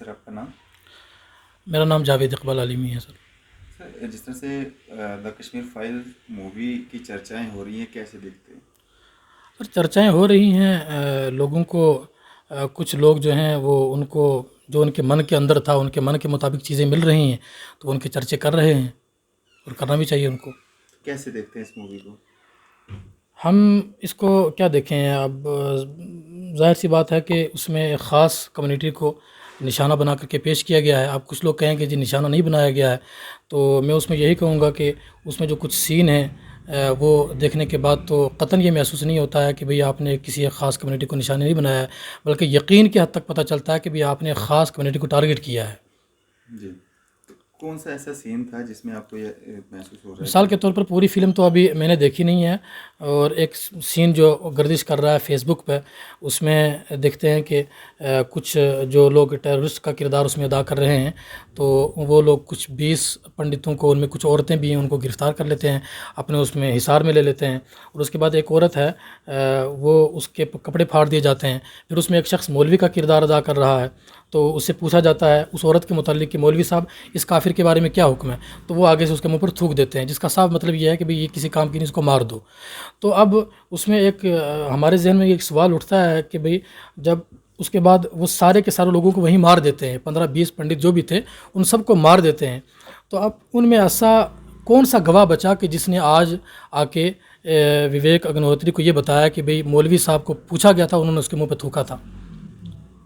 سر آپ کا نام؟ میرا نام جاوید اقبال علیمی ہے سر۔ سر جس طرح سے دا کشمیر فائل مووی کی چرچائیں ہو رہی ہیں، کیسے دیکھتے ہیں؟ سر چرچائیں ہو رہی ہیں، لوگوں کو کچھ لوگ جو ہیں وہ ان کو جو ان کے من کے اندر تھا، ان کے من کے مطابق چیزیں مل رہی ہیں تو ان کے چرچے کر رہے ہیں اور کرنا بھی چاہیے ان کو۔ کیسے دیکھتے ہیں اس مووی کو؟ ہم اس کو کیا دیکھیں، اب ظاہر سی بات ہے کہ اس میں ایک خاص کمیونٹی کو نشانہ بنا کر کے پیش کیا گیا ہے۔ اب کچھ لوگ کہیں کہ جی نشانہ نہیں بنایا گیا ہے، تو میں اس میں یہی کہوں گا کہ اس میں جو کچھ سین ہیں وہ دیکھنے کے بعد تو قطعاً یہ محسوس نہیں ہوتا ہے کہ بھئی آپ نے کسی ایک خاص کمیونٹی کو نشانہ نہیں بنایا ہے، بلکہ یقین کی حد تک پتہ چلتا ہے کہ بھئی آپ نے ایک خاص کمیونٹی کو ٹارگٹ کیا ہے۔ جی، تو کون سا ایسا سین تھا جس میں آپ کو یہ محسوس ہو رہا ہے مثال کے طور پر پوری فلم تو ابھی میں نے دیکھی نہیں ہے، اور ایک سین جو گردش کر رہا ہے فیس بک پہ، اس میں دیکھتے ہیں کہ کچھ جو لوگ ٹیررسٹ کا کردار اس میں ادا کر رہے ہیں، تو وہ لوگ کچھ 20 پنڈتوں کو، ان میں کچھ عورتیں بھی ہیں، ان کو گرفتار کر لیتے ہیں، اپنے اس میں حصار میں لے لیتے ہیں، اور اس کے بعد ایک عورت ہے وہ اس کے کپڑے پھاڑ دیے جاتے ہیں۔ پھر اس میں ایک شخص مولوی کا کردار ادا کر رہا ہے، تو اس سے پوچھا جاتا ہے اس عورت کے متعلق کہ مولوی صاحب اس کافر کے بارے میں کیا حکم ہے، تو وہ آگے سے اس کے منہ پر تھوک دیتے ہیں، جس کا صاف مطلب یہ ہے کہ بھئی یہ کسی کام کی نہیں، اس کو مار دو۔ تو اب اس میں ایک ہمارے ذہن میں ایک سوال اٹھتا ہے کہ بھئی جب اس کے بعد وہ سارے کے سارے لوگوں کو وہیں مار دیتے ہیں، 15-20 پنڈت جو بھی تھے ان سب کو مار دیتے ہیں، تو اب ان میں ایسا کون سا گواہ بچا کہ جس نے آج آ کے وویک اگنہوتری کو یہ بتایا کہ بھئی مولوی صاحب کو پوچھا گیا تھا، انہوں نے اس کے منہ پہ تھوکا تھا۔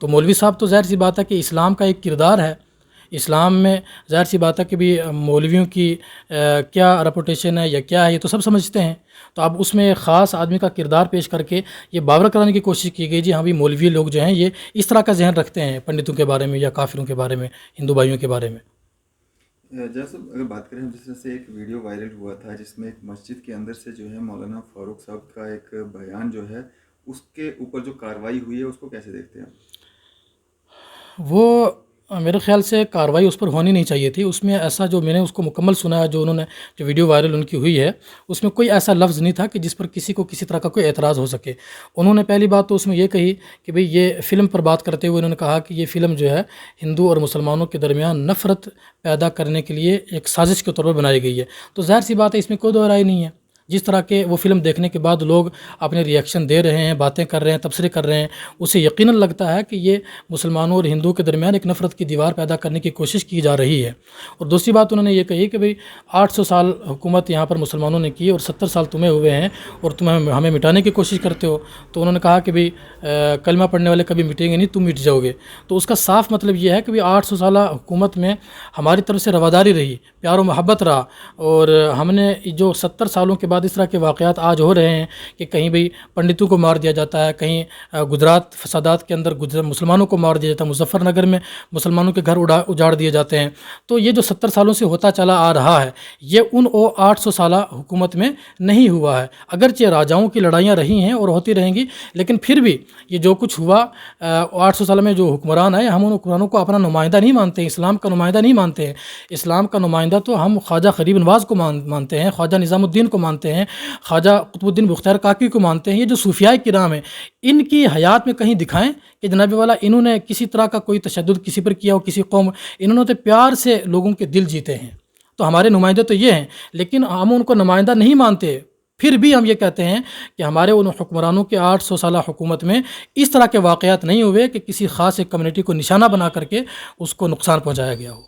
تو مولوی صاحب تو ظاہر سی بات ہے کہ اسلام کا ایک کردار ہے، اسلام میں ظاہر سی بات ہے کہ بھی مولویوں کی کیا ریپوٹیشن ہے یا کیا ہے یہ تو سب سمجھتے ہیں، تو اب اس میں ایک خاص آدمی کا کردار پیش کر کے یہ باور کرانے کی کوشش کی گئی جی ہاں بھی مولوی لوگ جو ہیں یہ اس طرح کا ذہن رکھتے ہیں پنڈتوں کے بارے میں یا کافروں کے بارے میں، ہندو بھائیوں کے بارے میں۔ جیسے اگر بات کریں ہم، جس طرح سے ایک ویڈیو وائرل ہوا تھا جس میں ایک مسجد کے اندر سے جو ہے مولانا فاروق صاحب کا ایک بیان جو ہے اس کے اوپر جو کارروائی ہوئی ہے اس کو کیسے دیکھتے ہیں؟ وہ میرے خیال سے کارروائی اس پر ہونی نہیں چاہیے تھی، اس میں ایسا جو میں نے اس کو مکمل سنا ہے، جو انہوں نے جو ویڈیو وائرل ان کی ہوئی ہے اس میں کوئی ایسا لفظ نہیں تھا کہ جس پر کسی کو کسی طرح کا کوئی اعتراض ہو سکے۔ انہوں نے پہلی بات تو اس میں یہ کہی کہ بھئی یہ فلم پر بات کرتے ہوئے انہوں نے کہا کہ یہ فلم جو ہے ہندو اور مسلمانوں کے درمیان نفرت پیدا کرنے کے لیے ایک سازش کے طور پر بنائی گئی ہے، تو ظاہر سی بات ہے اس میں کوئی دو رائے نہیں ہے۔ جس طرح کے وہ فلم دیکھنے کے بعد لوگ اپنے ریئیکشن دے رہے ہیں، باتیں کر رہے ہیں، تبصرے کر رہے ہیں، اسے یقیناً لگتا ہے کہ یہ مسلمانوں اور ہندوؤں کے درمیان ایک نفرت کی دیوار پیدا کرنے کی کوشش کی جا رہی ہے۔ اور دوسری بات انہوں نے یہ کہی کہ بھئی 800 سال حکومت یہاں پر مسلمانوں نے کی اور 70 سال تمہیں ہوئے ہیں اور تم ہمیں مٹانے کی کوشش کرتے ہو، تو انہوں نے کہا کہ بھئی کلمہ پڑھنے والے کبھی مٹیں گے نہیں، تم مٹ جاؤ گے۔ تو اس کا صاف مطلب یہ ہے کہ بھئی 800 سالہ حکومت میں ہماری طرف سے رواداری رہی، پیار و محبت رہا، اور ہم نے جو 70 سالوں کے بعد اس طرح کے واقعات آج ہو رہے ہیں کہ کہیں بھی پنڈتوں کو مار دیا جاتا ہے، کہیں گجرات فسادات کے اندر مسلمانوں کو مار دیا جاتا ہے، مظفر نگر میں مسلمانوں کے گھر اجاڑ دیے جاتے ہیں، تو یہ جو 70 سالوں سے ہوتا چلا آ رہا ہے یہ ان 800 سالہ حکومت میں نہیں ہوا ہے۔ اگرچہ راجاؤں کی لڑائیاں رہی ہیں اور ہوتی رہیں گی، لیکن پھر بھی یہ جو کچھ ہوا 800 سال میں جو حکمران آئے، ہم ان حکمرانوں کو اپنا نمائندہ نہیں مانتے ہیں، اسلام کا نمائندہ نہیں مانتے ہیں۔ اسلام کا نمائندہ تو ہم خواجہ غریب نواز کو مانتے ہیں، خواجہ نظام الدین کو مانتے ہیں، خواجہ قطب الدین بختیار کاکی کو مانتے ہیں۔ یہ جو صوفیاء کرام ہیں ان کی حیات میں کہیں دکھائیں کہ جناب والا انہوں نے کسی طرح کا کوئی تشدد کسی پر کیا ہو، کسی قوم، انہوں نے تو پیار سے لوگوں کے دل جیتے ہیں۔ تو ہمارے نمائندے تو یہ ہیں، لیکن ہم ان کو نمائندہ نہیں مانتے، پھر بھی ہم یہ کہتے ہیں کہ ہمارے ان حکمرانوں کے 800 سالہ حکومت میں اس طرح کے واقعات نہیں ہوئے کہ کسی خاص ایک کمیونٹی کو نشانہ بنا کر کے اس کو نقصان پہنچایا گیا ہو۔